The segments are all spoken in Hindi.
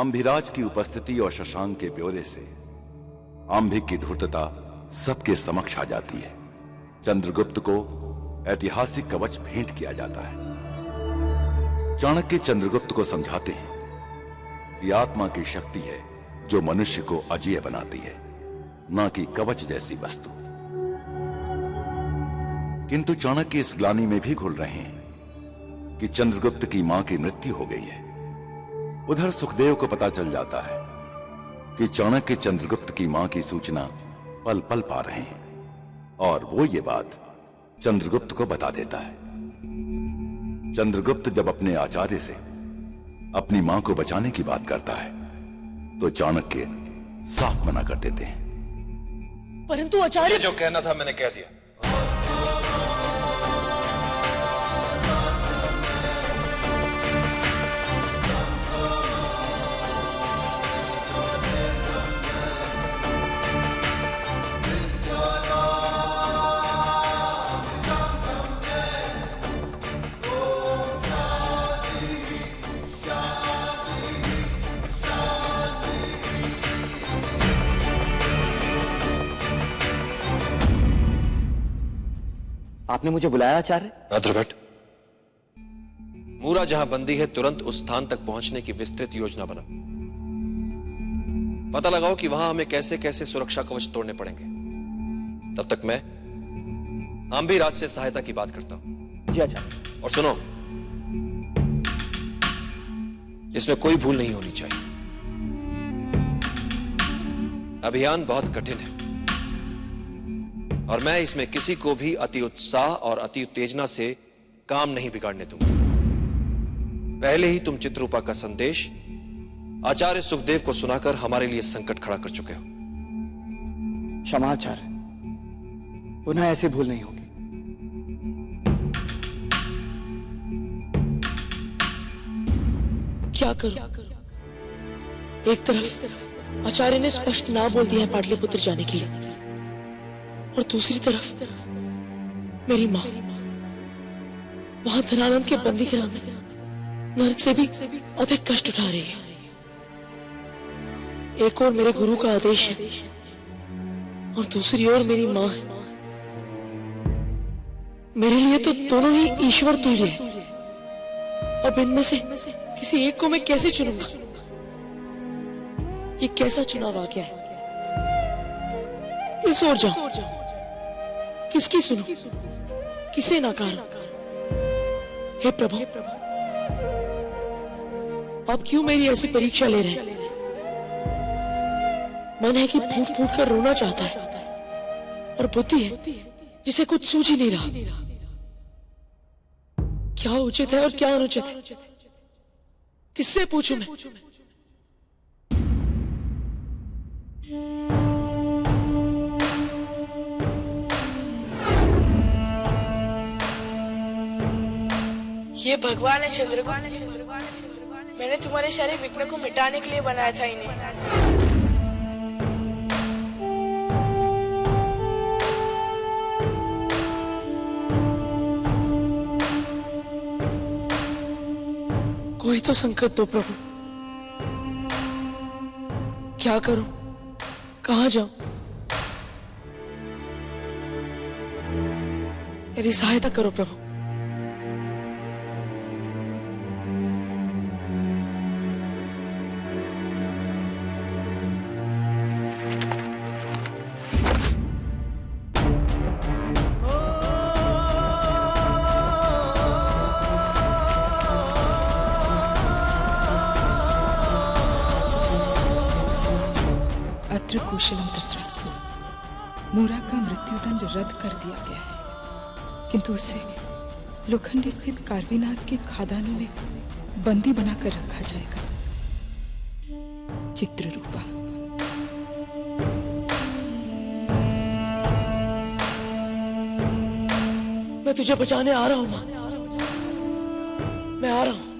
अम्भिराज की उपस्थिति और शशांक के ब्यौरे से आंभिक की धूर्तता सबके समक्ष आ जाती है। चंद्रगुप्त को ऐतिहासिक कवच भेंट किया जाता है। चाणक्य चंद्रगुप्त को समझाते हैं कि आत्मा की शक्ति है जो मनुष्य को अजेय बनाती है, ना कि कवच जैसी वस्तु। किंतु चाणक्य इस ग्लानि में भी घुल रहे हैं कि चंद्रगुप्त की मां की मृत्यु हो गई है। उधर सुखदेव को पता चल जाता है कि चाणक्य चंद्रगुप्त की मां की सूचना पल पल पा रहे हैं और वो ये बात चंद्रगुप्त को बता देता है। चंद्रगुप्त जब अपने आचार्य से अपनी मां को बचाने की बात करता है तो चाणक्य साफ मना कर देते हैं। परंतु आचार्य, जो कहना था मैंने कह दिया। आपने मुझे बुलाया आचार्य? द्रुपद, मूरा जहां बंदी है तुरंत उस स्थान तक पहुंचने की विस्तृत योजना बना। पता लगाओ कि वहां हमें कैसे कैसे सुरक्षा कवच तोड़ने पड़ेंगे। तब तक मैं अम्भिराज से सहायता की बात करता हूं। जी आचार्य। और सुनो, इसमें कोई भूल नहीं होनी चाहिए। अभियान बहुत कठिन है और मैं इसमें किसी को भी अति उत्साह और अति उत्तेजना से काम नहीं बिगाड़ने दूंगा। पहले ही तुम चित्ररूपा का संदेश आचार्य सुखदेव को सुनाकर हमारे लिए संकट खड़ा कर चुके हो। क्षमा आचार्य, पुनः ऐसी भूल नहीं होगी। क्या करूं? एक तरफ आचार्य ने स्पष्ट ना बोल दिया है पाटलिपुत्र जाने के लिए, और दूसरी तरफ मेरी मां वहां धनानंद के बंदीगृह में नरक से भी अधिक कष्ट उठा रही है। एक ओर मेरे गुरु का आदेश है और दूसरी ओर मेरी मां है। मेरे लिए तो दोनों ही ईश्वर तुल्य है। अब इनमें से किसी एक को मैं कैसे चुनूंगा? ये कैसा चुनाव आ गया है? किस ओर जाऊं? किसकी सुनूं? किसे नकारूं? हे प्रभु, अब क्यों मेरी ऐसी परीक्षा ले रहे हैं? मन है कि फूट फूट कर रोना चाहता है और बुद्धि है जिसे कुछ सूझ ही नहीं रहा। क्या उचित है और क्या अनुचित है? किससे पूछूं मैं? ये भगवान है चंद्रगुप्त। मैंने तुम्हारे सारे विघ्न को मिटाने के लिए बनाया था इन्हें। कोई तो संकट दो प्रभु। क्या करूं? कहां जाऊं? मेरी सहायता करो प्रभु। कुशलम तत्रास्तु। मूरा का मृत्युदंड रद्द कर दिया गया है, किंतु उसे लोखंड स्थित कार्विनाथ के खादानों में बंदी बनाकर रखा जाएगा। चित्ररूपा। मैं तुझे बचाने आ रहा हूं मां। मैं आ रहा हूं।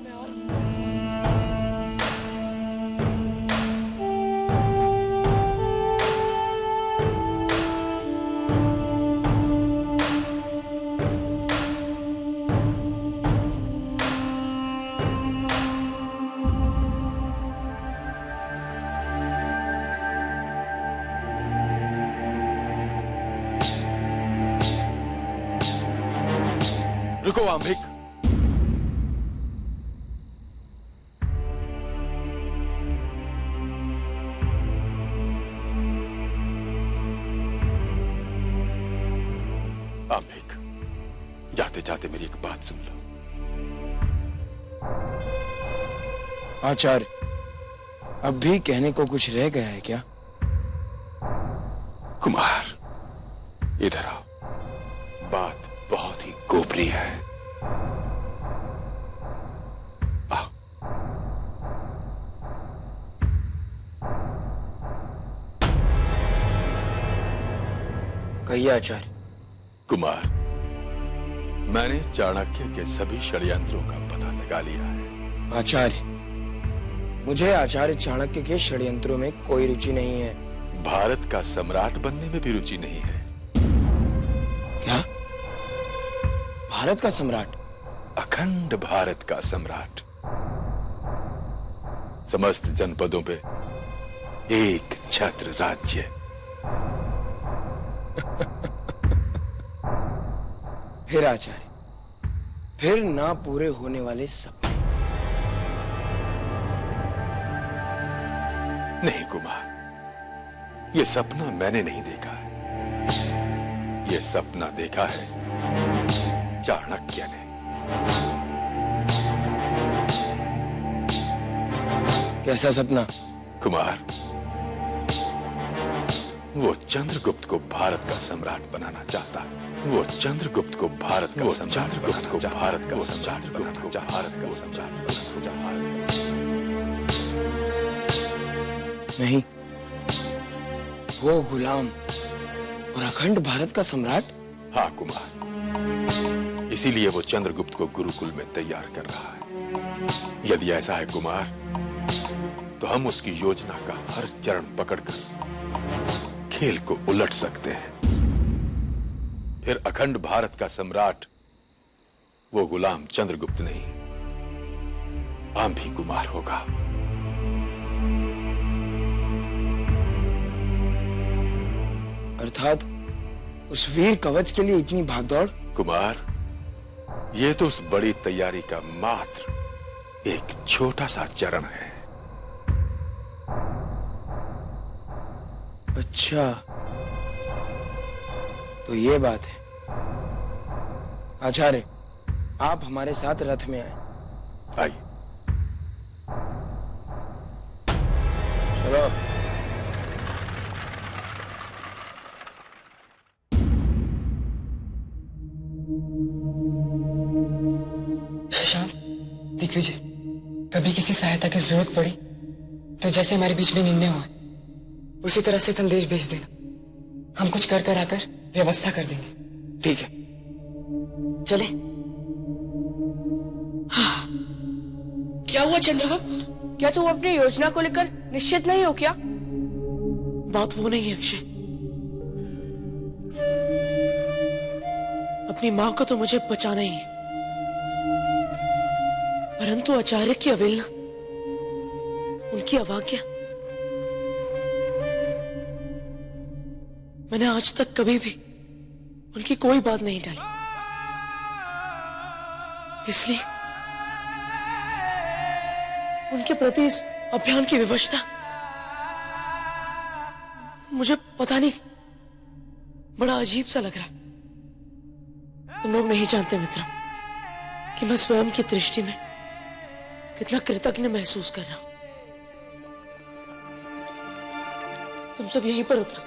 रुको आंभिक। आंभिक, जाते जाते मेरी एक बात सुन लो। आचार्य, अब भी कहने को कुछ रह गया है क्या? कुमार, इधर आओ, बात बहुत ही गोपनीय है। आओ। कहिए आचार्य। कुमार, मैंने चाणक्य के सभी षड्यंत्रों का पता लगा लिया है। आचार्य, मुझे आचार्य चाणक्य के षड्यंत्रों में कोई रुचि नहीं है। भारत का सम्राट बनने में भी रुचि नहीं है। क्या? भारत का सम्राट? अखंड भारत का सम्राट। समस्त जनपदों पे एक छत्र राज्य। फिर आचार्य, फिर ना पूरे होने वाले सपने। नहीं कुमार, ये सपना मैंने नहीं देखा है। ये सपना देखा है चाणक्य ने। कैसा सपना? कुमार, वो चंद्रगुप्त को भारत का सम्राट बनाना चाहता है। वो चंद्रगुप्त को भारत का सम्राट बनाना चाहता है। भारत का सम्राट बनाना चाहता है। भारत का सम्राट बनाना चाहता है। नहीं, वो गुलाम और अखंड भारत का सम्राट? हाँ कुमार, इसीलिए वो चंद्रगुप्त को गुरुकुल में तैयार कर रहा है। यदि ऐसा है कुमार, तो हम उसकी योजना का हर चरण पकड़कर खेल को उलट सकते हैं। फिर अखंड भारत का सम्राट वो गुलाम चंद्रगुप्त नहीं, आंभी कुमार होगा। अर्थात उस वीर कवच के लिए इतनी भागदौड़? कुमार, ये तो उस बड़ी तैयारी का मात्र एक छोटा सा चरण है। अच्छा, तो ये बात है। आचार्य, आप हमारे साथ रथ में आए। आइए। चलो। शशांक, दिग्विजय, कभी किसी सहायता की जरूरत पड़ी तो जैसे हमारे बीच में निर्णय हुआ उसी तरह से संदेश भेज देना। हम कुछ कर कर आकर व्यवस्था कर देंगे। ठीक है, चले। क्या हुआ चंद्रगुप्त? क्या तुम अपनी योजना को लेकर निश्चित नहीं हो क्या? बात वो नहीं है अक्षय। अपनी मां को तो मुझे बचाना ही है, परंतु आचार्य की अवहेलना, उनकी अवज्ञा, मैंने आज तक कभी भी उनकी कोई बात नहीं टाली। इसलिए उनके प्रति इस अभियान की विवशता मुझे पता नहीं, बड़ा अजीब सा लग रहा है। तुम लोग नहीं जानते मित्रों कि मैं स्वयं की दृष्टि में कितना कृतज्ञ महसूस कर रहा हूं। तुम सब यहीं पर रुकना,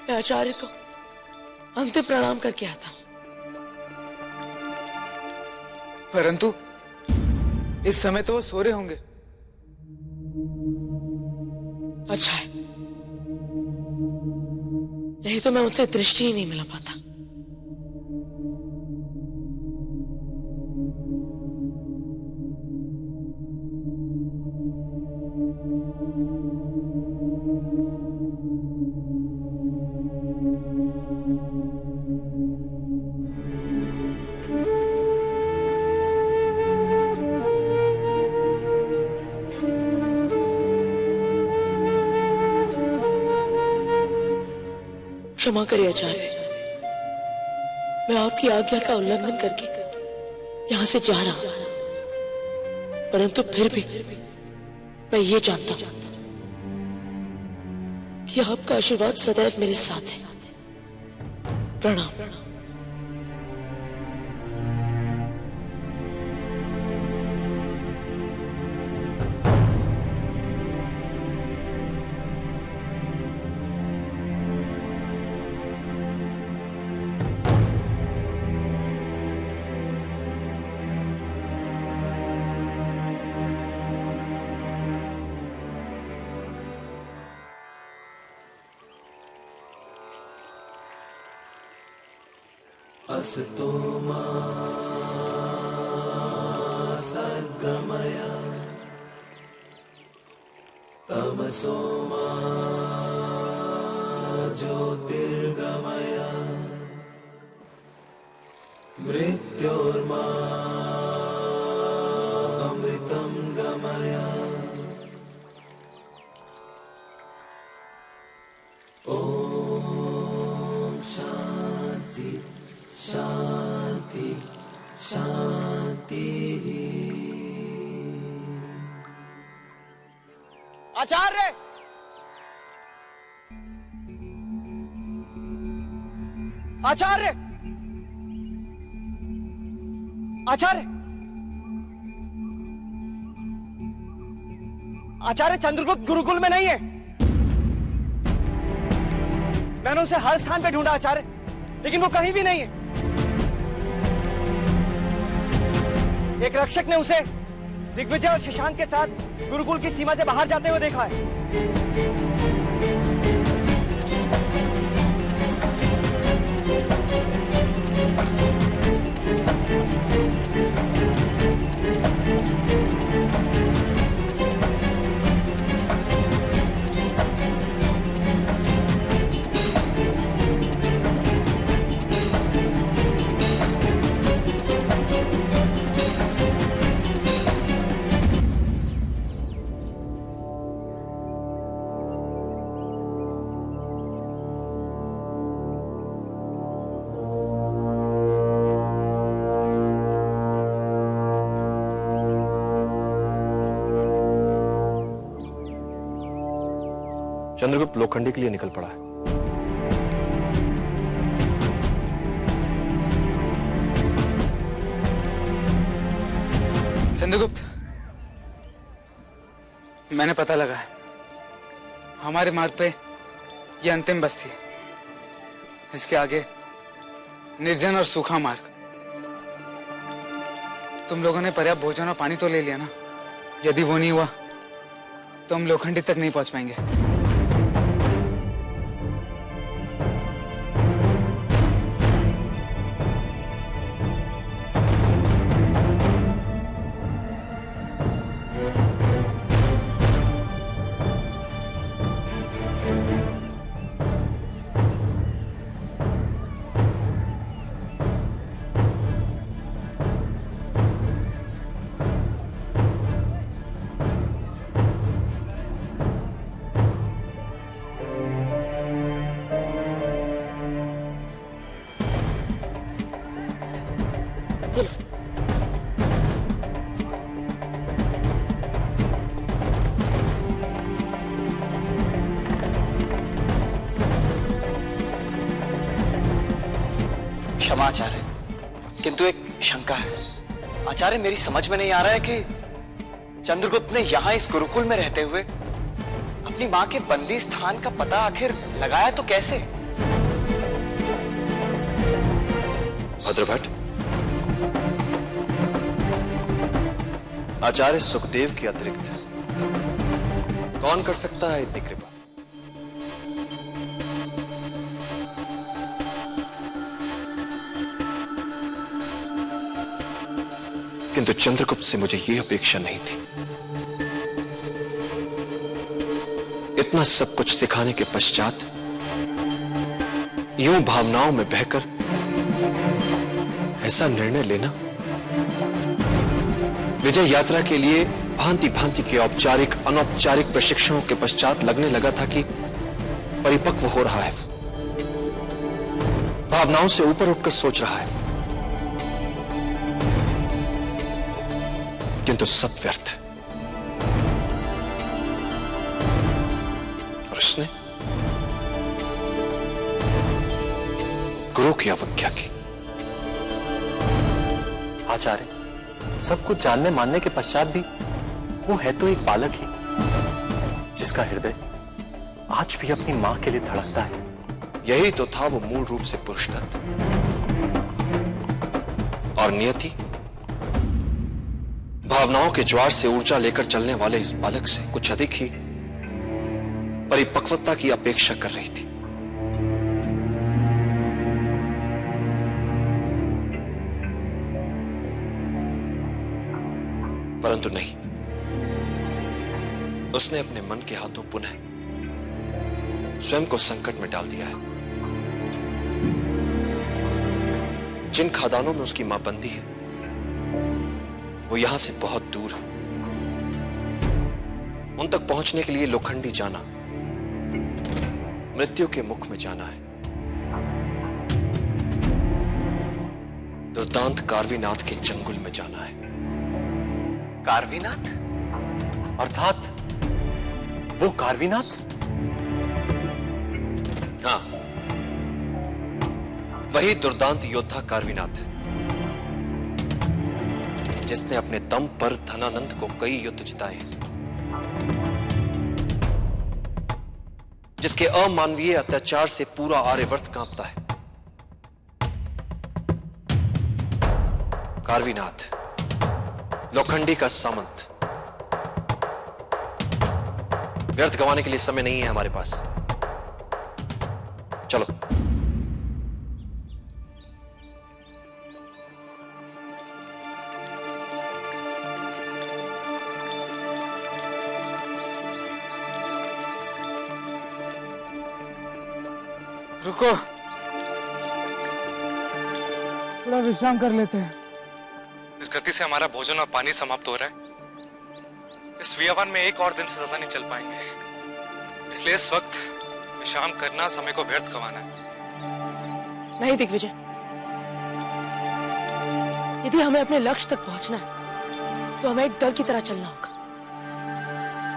मैं आचार्य को अंतिम प्रणाम करके आता हूं। परंतु इस समय तो वो सो रहे होंगे। अच्छा है, नहीं तो मैं उनसे दृष्टि ही नहीं मिला पाता। क्षमा करिए आचार्य, मैं आपकी आज्ञा का उल्लंघन करके यहां से जा रहा हूं, परंतु फिर भी मैं ये जानता हूं कि आपका आशीर्वाद सदैव मेरे साथ है। प्रणाम। असतो मा सद्गमय तमसो मा ज्योतिर्गमय मृत्योर्मा अमृतं गमय। ओम शांति शांति शांति। आचार्य, आचार्य, आचार्य, आचार्य चंद्रगुप्त गुरुकुल में नहीं है। मैंने उसे हर स्थान पे ढूंढा आचार्य, लेकिन वो कहीं भी नहीं है। एक रक्षक ने उसे दिग्विजय और शशांक के साथ गुरुकुल की सीमा से बाहर जाते हुए देखा है। चंद्रगुप्त लोखंडी के लिए निकल पड़ा है। चंद्रगुप्त, मैंने पता लगा है, हमारे मार्ग पे ये अंतिम बस्ती है। इसके आगे निर्जन और सूखा मार्ग। तुम लोगों ने पर्याप्त भोजन और पानी तो ले लिया ना? यदि वो नहीं हुआ तो हम लोखंडी तक नहीं पहुंच पाएंगे। क्षमा आचार्य, किंतु एक शंका है। आचार्य, मेरी समझ में नहीं आ रहा है कि चंद्रगुप्त ने यहाँ इस गुरुकुल में रहते हुए अपनी माँ के बंदी स्थान का पता आखिर लगाया तो कैसे? भद्रभट्ट, आचार्य सुखदेव के अतिरिक्त कौन कर सकता है इतनी कृपा? किंतु चंद्रगुप्त से मुझे यह अपेक्षा नहीं थी। इतना सब कुछ सिखाने के पश्चात यूं भावनाओं में बहकर ऐसा निर्णय लेना। विजय यात्रा के लिए भांति भांति के औपचारिक अनौपचारिक प्रशिक्षणों के पश्चात लगने लगा था कि परिपक्व हो रहा है। भावनाओं से ऊपर उठकर सोच रहा है, किंतु सब व्यर्थ। और उसने गुरु की अवज्ञा की। आचार्य, सब कुछ जानने मानने के पश्चात भी वो है तो एक बालक ही, जिसका हृदय आज भी अपनी मां के लिए धड़कता है। यही तो था वो मूल रूप से पुरुष तत्व। और नियति भावनाओं के ज्वार से ऊर्जा लेकर चलने वाले इस बालक से कुछ अधिक ही परिपक्वता की अपेक्षा कर रही थी। परंतु नहीं, उसने अपने मन के हाथों पुनः स्वयं को संकट में डाल दिया है। जिन खादानों में उसकी मां बंदी है, वो यहां से बहुत दूर है। उन तक पहुंचने के लिए लोखंडी जाना, मृत्यु के मुख में जाना है। दुर्दांत कार्वीनाथ के चंगुल में जाना है। कार्वीनाथ? अर्थात वो कार्वीनाथ? हाँ, वही दुर्दांत योद्धा कार्वीनाथ, जिसने अपने दम पर धनानंद को कई युद्ध जिताए, जिसके अमानवीय अत्याचार से पूरा आर्यवर्त कांपता है। कार्वीनाथ, लोखंडी का सामंत। व्यर्थ गंवाने के लिए समय नहीं है हमारे पास। चलो। रुको, थोड़ा विश्राम कर लेते हैं। इस गति से हमारा भोजन और पानी समाप्त हो रहा है। इस वियावन में एक और दिन से ज्यादा नहीं चल पाएंगे, इसलिए इस वक्त विश्राम करना समय को व्यर्थ गंवाना है। नहीं दिग्विजय, यदि हमें अपने लक्ष्य तक पहुंचना है तो हमें एक दल की तरह चलना होगा।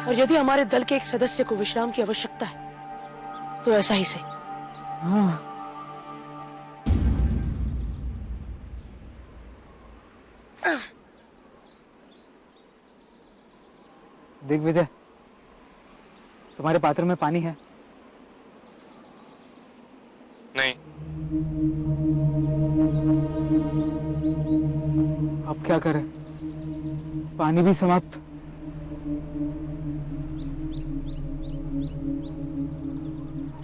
और यदि हमारे दल के एक सदस्य को विश्राम की आवश्यकता है तो ऐसा ही से। हाँ। दिग्विजय, तुम्हारे पात्र में पानी है? नहीं। अब क्या करें? पानी भी समाप्त।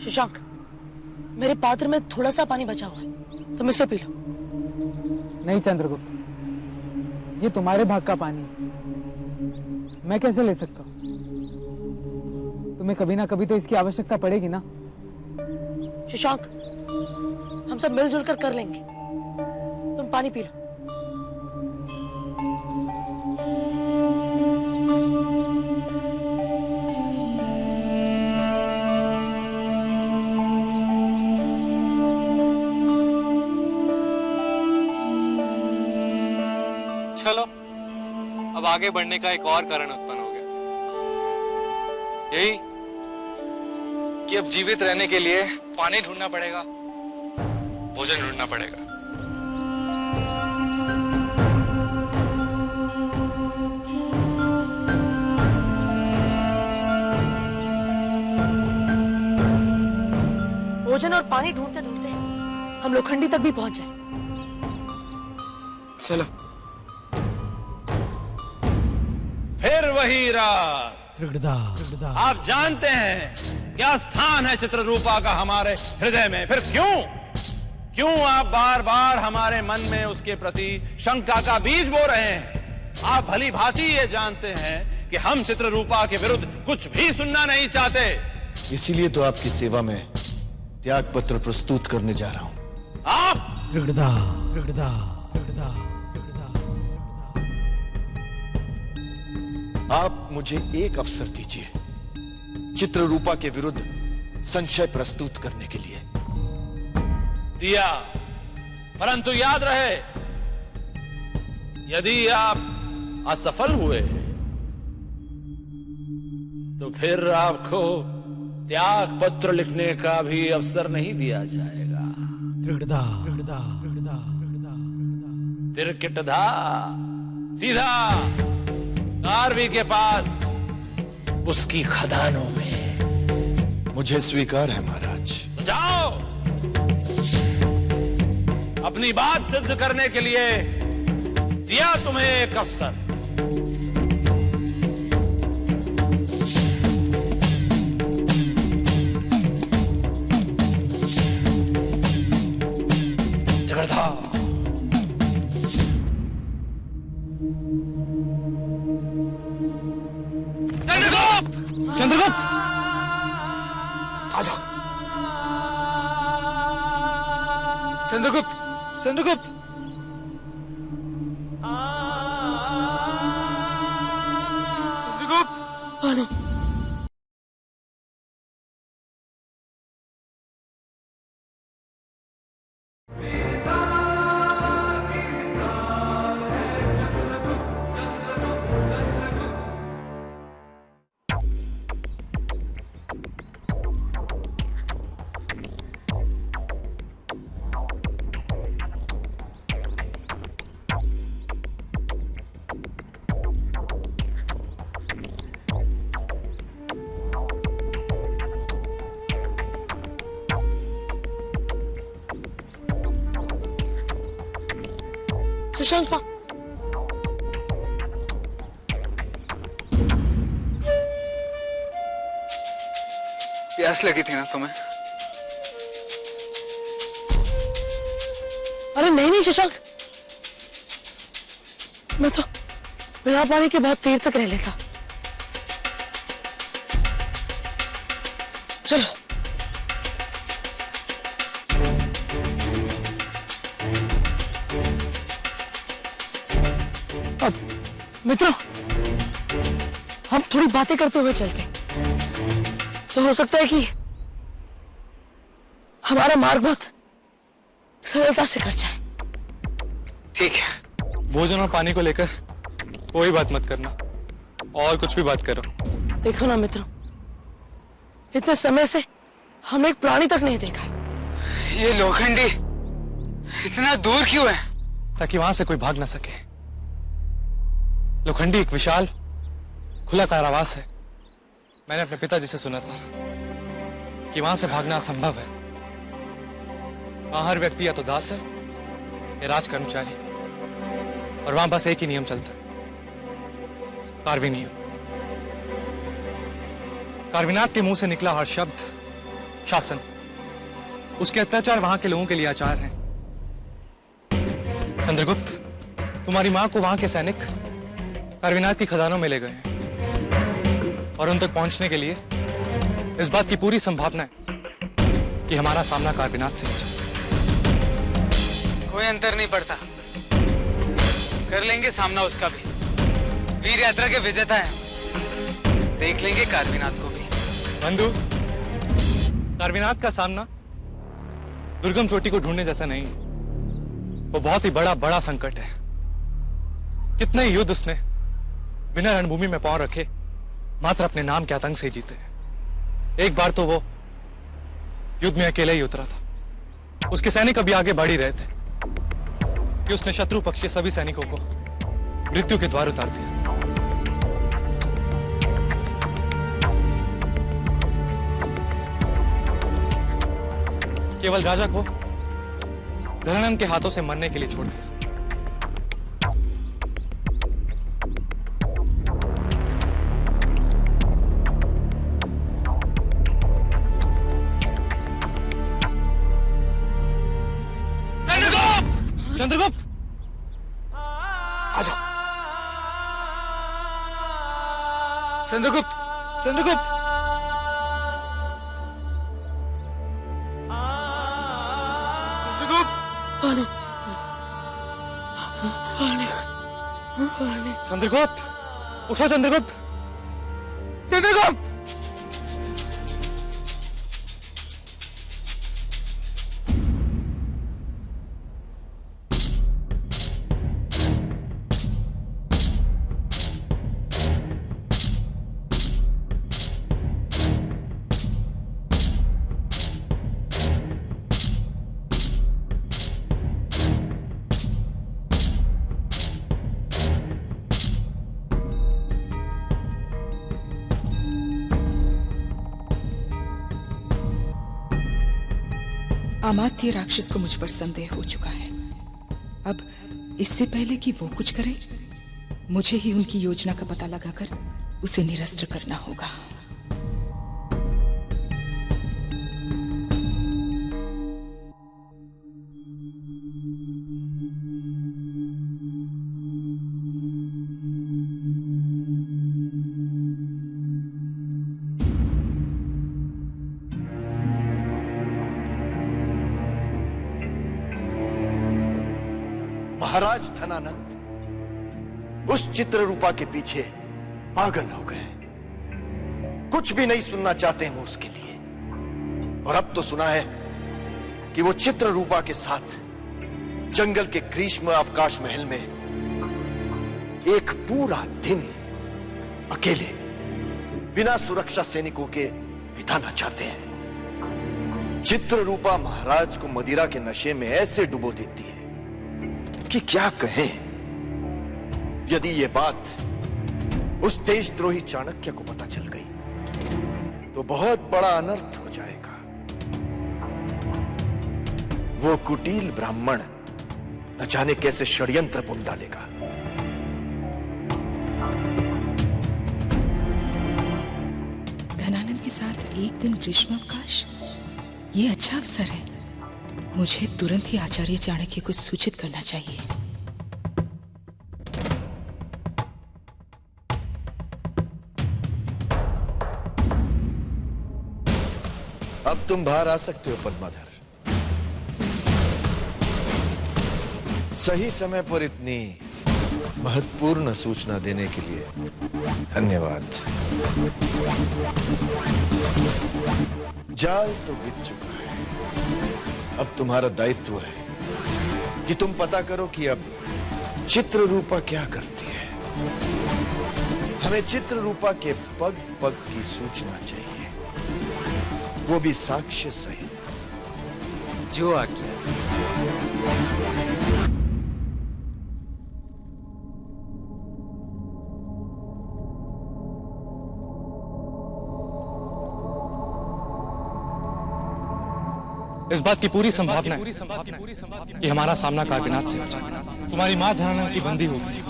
शशांक, मेरे पात्र में थोड़ा सा पानी बचा हुआ है, तुम इसे पी लो। नहीं चंद्रगुप्त, ये तुम्हारे भाग का पानी है, मैं कैसे ले सकता हूँ? तुम्हें कभी ना कभी तो इसकी आवश्यकता पड़ेगी ना। शशांक, हम सब मिलजुल कर लेंगे, तुम पानी पी लो। चलो, अब आगे बढ़ने का एक और कारण उत्पन्न हो गया, यही कि अब जीवित रहने के लिए पानी ढूंढना पड़ेगा, भोजन ढूंढना पड़ेगा। भोजन और पानी ढूंढते ढूंढते हम लोखंडी तक भी पहुंच जाए। चलो। फिर वही रात। आप जानते हैं क्या स्थान है चित्ररूपा का हमारे हृदय में। फिर क्यों आप बार बार हमारे मन में उसके प्रति शंका का बीज बो रहे हैं? आप भली भांति ये जानते हैं कि हम चित्ररूपा के विरुद्ध कुछ भी सुनना नहीं चाहते। इसीलिए तो आपकी सेवा में त्याग पत्र प्रस्तुत करने जा रहा हूं। आप आप मुझे एक अवसर दीजिए चित्ररूपा के विरुद्ध संशय प्रस्तुत करने के लिए। दिया, परंतु याद रहे, यदि आप असफल हुए तो फिर आपको त्याग पत्र लिखने का भी अवसर नहीं दिया जाएगा। तिरकिटधा सीधा कार्वी के पास, उसकी खदानों में। मुझे स्वीकार है महाराज। जाओ, अपनी बात सिद्ध करने के लिए दिया तुम्हें एक अवसर। जगरधा, चंद्रगुप्त, आजा। चंद्रगुप्त, चंद्रगुप्त, चंद्रगुप्त, शशांक माँ, प्यास लगी थी ना तुम्हें? अरे नहीं नहीं शशांक, मैं तो बिना पानी के बहुत देर तक रह लेता। चलो। अब मित्रों, हम थोड़ी बातें करते हुए चलते, तो हो सकता है कि हमारा मार्ग बहुत सरलता से कट जाए। ठीक है, भोजन और पानी को लेकर कोई बात मत करना, और कुछ भी बात करो। देखो ना मित्रों, इतने समय से हमने एक प्राणी तक नहीं देखा। ये लोखंडी इतना दूर क्यों है? ताकि वहां से कोई भाग ना सके। लोखंडी एक विशाल खुला कारावास है। मैंने अपने पिताजी से सुना था कि वहां से भागना असंभव है। वहां हर व्यक्ति या तो दास है या राज कर्मचारी, और वहां बस एक ही नियम चलता है, कार्वी नियम। कार्विनाथ के मुंह से निकला हर शब्द शासन। उसके अत्याचार वहां के लोगों के लिए आचार हैं। चंद्रगुप्त, तुम्हारी मां को वहां के सैनिक कार्विनाथ की खदानों में ले गए हैं, और उन तक पहुंचने के लिए इस बात की पूरी संभावना है कि हमारा सामना कार्विनाथ से हो। कोई अंतर नहीं पड़ता, कर लेंगे सामना उसका भी। वीर यात्रा के विजेता हैं, देख लेंगे कार्विनाथ को भी। बंधु, कार्विनाथ का सामना दुर्गम चोटी को ढूंढने जैसा नहीं, वो बहुत ही बड़ा संकट है। कितने ही युद्ध उसने बिना रणभूमि में पांव रखे मात्र अपने नाम के आतंक से जीते। एक बार तो वो युद्ध में अकेले ही उतरा था। उसके सैनिक अभी आगे बढ़ ही रहे थे कि उसने शत्रु पक्ष के सभी सैनिकों को मृत्यु के द्वार उतार दिया। केवल राजा को धनानंद के हाथों से मरने के लिए छोड़ दिया। चंद्रगुप्त, आजा। चंद्रगुप्त, चंद्रगुप्त, पानी, पानी, पानी। चंद्रगुप्त, उठो चंद्रगुप्त, चंद्रगुप्त। अमात्य राक्षस को मुझ पर संदेह हो चुका है। अब इससे पहले कि वो कुछ करे, मुझे ही उनकी योजना का पता लगाकर उसे निरस्त करना होगा। महाराज धनानंद उस चित्ररूपा के पीछे पागल हो गए। कुछ भी नहीं सुनना चाहते हैं वो उसके लिए। और अब तो सुना है कि वो चित्ररूपा के साथ जंगल के ग्रीष्म अवकाश महल में एक पूरा दिन अकेले बिना सुरक्षा सैनिकों के बिताना चाहते हैं। चित्ररूपा महाराज को मदिरा के नशे में ऐसे डुबो देती है कि क्या कहें। यदि ये बात उस देशद्रोही चाणक्य को पता चल गई तो बहुत बड़ा अनर्थ हो जाएगा। वो कुटिल ब्राह्मण न जाने कैसे षड्यंत्र बुन डालेगा। धनानंद के साथ एक दिन ग्रीष्मावकाश, ये अच्छा अवसर है। मुझे तुरंत ही आचार्य चाणक्य को सूचित करना चाहिए। अब तुम बाहर आ सकते हो पद्माधर। सही समय पर इतनी महत्वपूर्ण सूचना देने के लिए धन्यवाद। जाल तो बिछ चुका है। अब तुम्हारा दायित्व है कि तुम पता करो कि अब चित्ररूपा क्या करती है। हमें चित्ररूपा के पग पग की सूचना चाहिए, वो भी साक्ष्य सहित। जो आज्ञा। इस बात की पूरी संभावना है कि हमारा सामना कार्विनाथ से तुम्हारी मां धनानंद की बंदी होगी।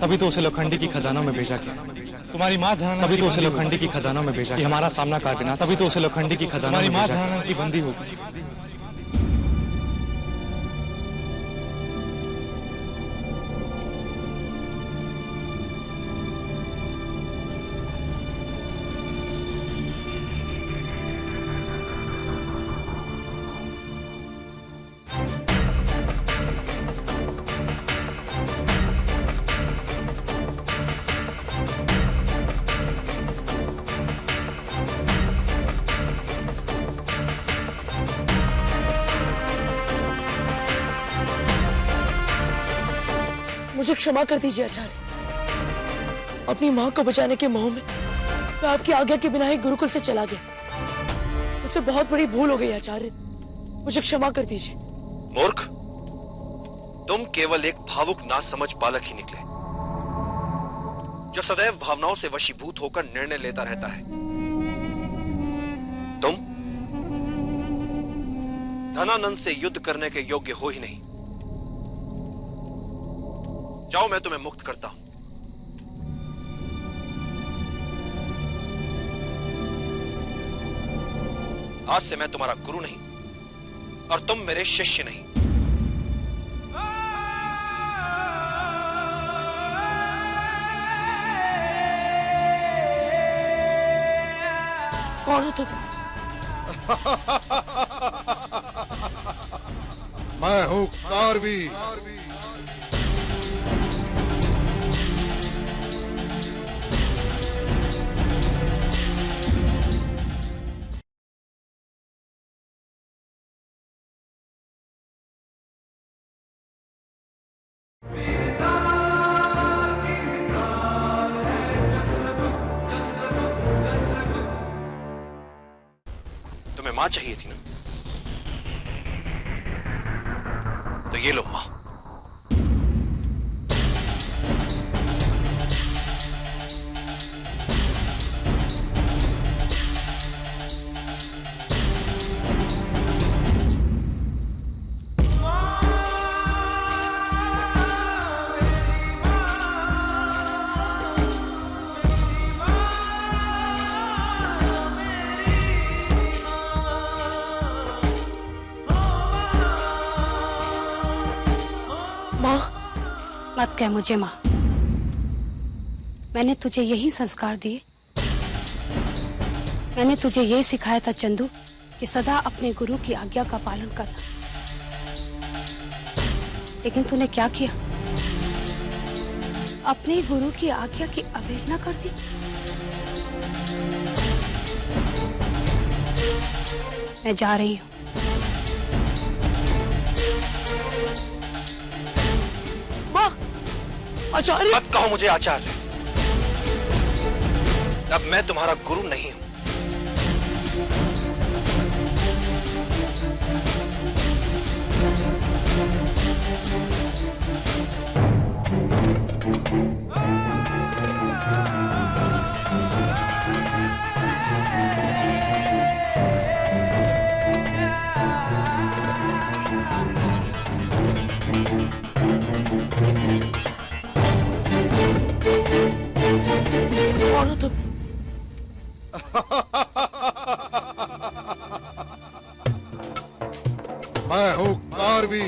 तभी तो उसे लोखंडी की खदानों में भेजा गया। तुम्हारी मां धनानंद तभी तो उसे लोखंडी की खदानों में भेजा कि हमारा सामना कार्विनाथ। तभी तो उसे लोखंडी की खदानों में मां धनानंद की बंदी होगी। मुझे क्षमा कर दीजिए आचार्य। अपनी मां को बचाने के मोह में मैं आपकी आज्ञा के बिना ही गुरुकुल से चला गया। मुझसे बहुत बड़ी भूल हो गई आचार्य, मुझे क्षमा कर दीजिए। मूर्ख, तुम केवल एक भावुक नासमझ बालक ही निकले जो सदैव भावनाओं से वशीभूत होकर निर्णय लेता रहता है। तुम धनानंद से युद्ध करने के योग्य हो ही नहीं। जाओ, मैं तुम्हें मुक्त करता हूं। आज से मैं तुम्हारा गुरु नहीं और तुम मेरे शिष्य नहीं। कौन हो तुम? मैं हूं कार्वी। तुम्हें मां चाहिए थी ना, तो ये लो मां। मत कह मुझे माँ। मैंने तुझे यही संस्कार दिए। मैंने तुझे यही सिखाया था चंदू कि सदा अपने गुरु की आज्ञा का पालन करना। लेकिन तूने क्या किया? अपने गुरु की आज्ञा की अवहेलना कर दी। मैं जा रही हूं। माँ, आचार्य। मत कहो मुझे आचार्य। अब मैं तुम्हारा गुरु नहीं हूं। कौन हो तुम? मैं हूं कार्वी।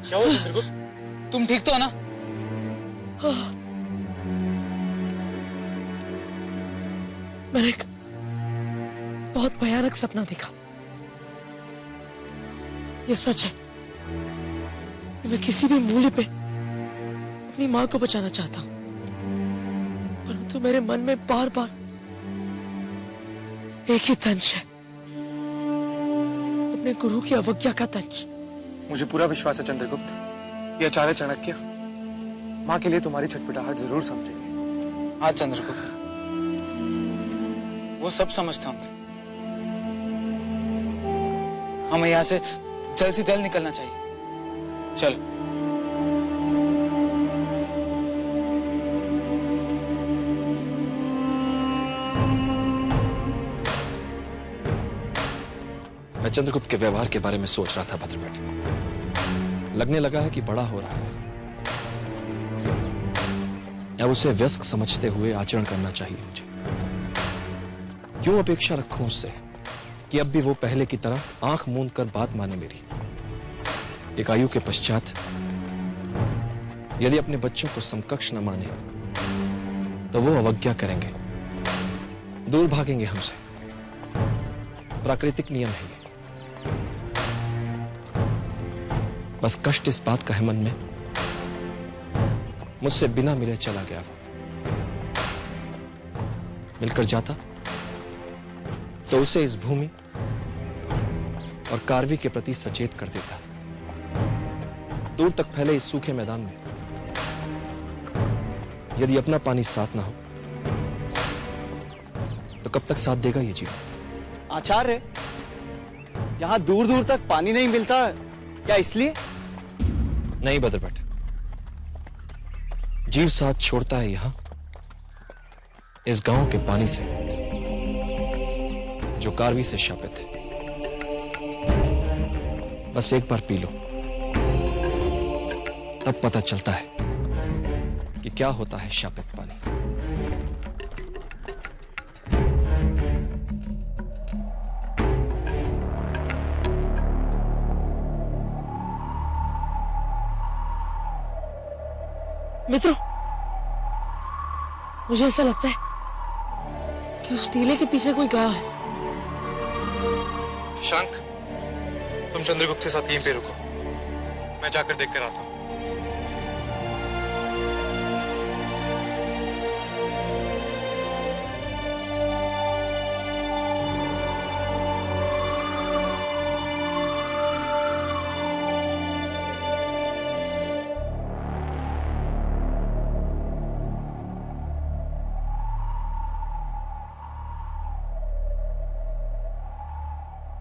क्या हुआ चंद्रगुप्त? तुम ठीक तो हो ना? मैंने एक बहुत भयानक सपना देखा। ये सच है कि मैं किसी भी मूल्य पे अपनी मां को बचाना चाहता हूं, परंतु मेरे मन में बार बार एक ही तंज है, अपने गुरु की अवज्ञा का तंज। मुझे पूरा विश्वास है चंद्रगुप्त, ये आचार्य चाणक्य माँ के लिए तुम्हारी छटपटाहट जरूर समझेंगे। हाँ चंद्रगुप्त, वो सब समझते होंगे। हमें यहाँ से जल्द निकलना चाहिए। चलो। मैं चंद्रगुप्त के व्यवहार के बारे में सोच रहा था भद्रभट्ट। लगने लगा है कि बड़ा हो रहा है। अब उसे वयस्क समझते हुए आचरण करना चाहिए मुझे। क्यों अपेक्षा रखूं उससे कि अब भी वो पहले की तरह आंख मूंद कर बात माने मेरी। एक आयु के पश्चात यदि अपने बच्चों को समकक्ष न माने तो वो अवज्ञा करेंगे, दूर भागेंगे हमसे। प्राकृतिक नियम है ये। बस कष्ट इस बात का है मन में, मुझसे बिना मिले चला गया वो। मिलकर जाता तो उसे इस भूमि और कार्वी के प्रति सचेत कर देता। दूर तक फैले इस सूखे मैदान में यदि अपना पानी साथ ना हो तो कब तक साथ देगा ये जीवन? आचार्य, यहाँ दूर दूर तक पानी नहीं मिलता, क्या इसलिए? नहीं भद्रभट्ट, जीव साथ छोड़ता है यहां इस गांव के पानी से जो कार्वी से शापित है। बस एक बार पी लो, तब पता चलता है कि क्या होता है शापित पानी। मित्रों, मुझे ऐसा लगता है कि उस टीले के पीछे कोई गया है। शशांक, तुम चंद्रगुप्त के साथ यहीं पे रुको, मैं जाकर देख कर आता हूं।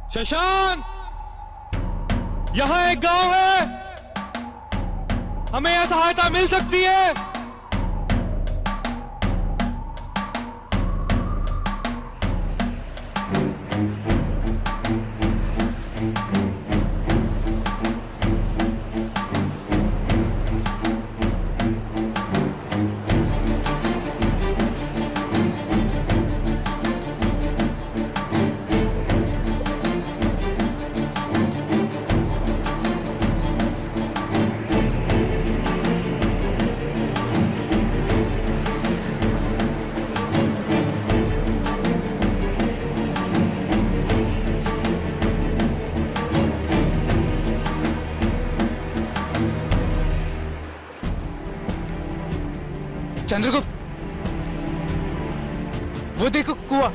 शशांक, यहां एक गांव है, हमें यहां सहायता मिल सकती है। चंद्रगुप्त, वो देखो कुआं।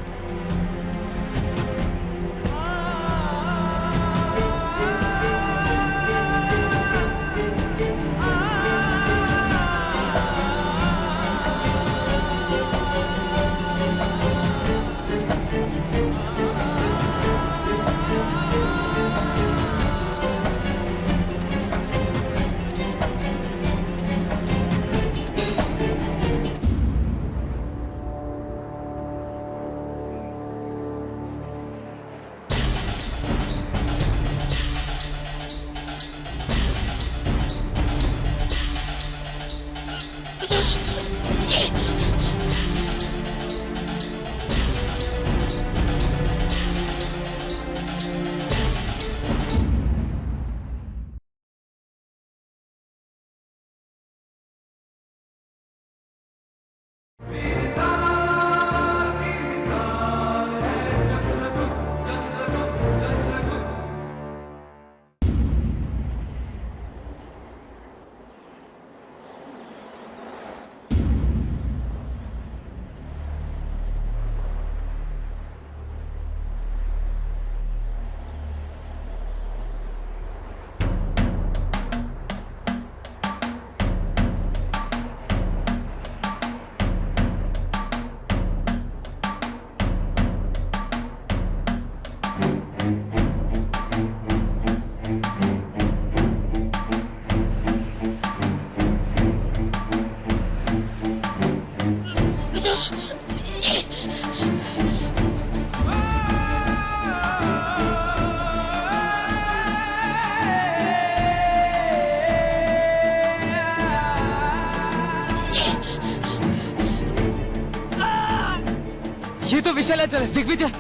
ये तो विशालाचल है। दिग्विजय,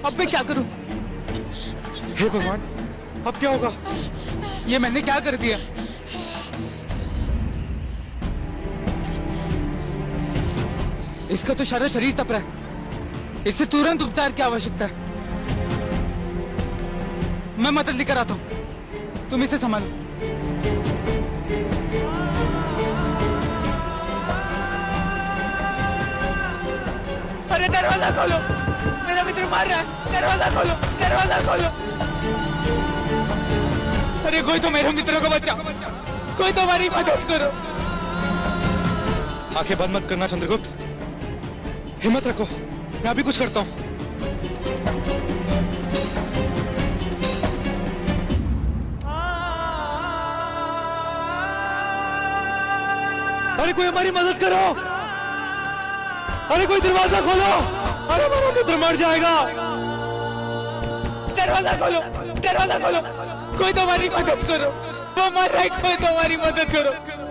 अब मैं क्या करूं? हे भगवान, अब क्या होगा? ये मैंने क्या कर दिया? इसका तो सारा शरीर तप रहा है। इससे तुरंत उपचार की आवश्यकता है। मैं मदद लेकर आता हूं, तुम इसे संभालो। अरे दरवाजा खोलो, मेरा मित्र मार रहा है। दरवाजा खोलो, दरवाजा खोलो। अरे कोई तो मेरे मित्रों को बचाओ, कोई तो हमारी मदद करो। आंखें बंद मत करना चंद्रगुप्त, हिम्मत रखो, मैं अभी कुछ करता हूं। अरे कोई हमारी मदद करो, अरे कोई दरवाजा खोलो, अरे हमारा मित्र मर जाएगा। दरवाजा खोलो, दरवाजा खोलो, कोई तो हमारी मदद करो। वो मर रहा है, कोई तो हमारी मदद करो।